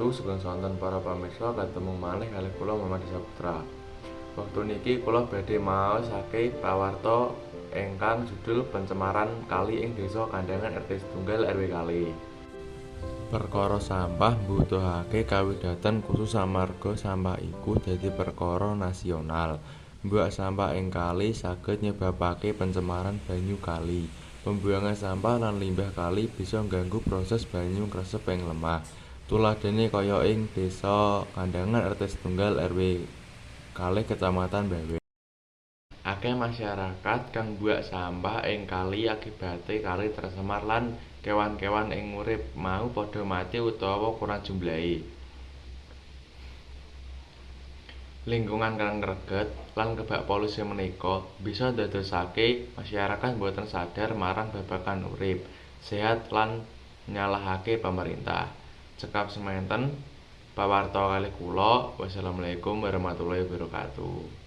wabarakatuh. Sugeng sonten para pamirsa, ketemu malih kalih kula Muhammad Saputra. Wektu niki kula badhe maosake pawarta ingkang judul pencemaran kali ing Desa Kandangan RT 1 RW kali. Perkara sampah mbutuhake kawidaten khusus amarga sampah iku dadi perkara nasional. Mbuak sampah ing kali saged nyebabake pencemaran banyu kali. Pembuangan sampah lan limbah kali bisa ngganggu proses banyu kresep ing lemah. Tuladhane kaya ing Desa Kandangan RT 1 RW kalih Kecamatan Bawen. Akeh masyarakat kang mbuak sampah ing kali akibate kali tercemar lan kewan-kewan ing urip mau padha mati utawa kurang jumlahe. Lingkungan kang greget lan kebak polusi menika bisa ndadosake masyarakat boten sadar marang babagan urip, sehat lan nyalahake pemerintah. Cekap semanten pawarta kalih kula. Wassalamualaikum warahmatullahi wabarakatuh.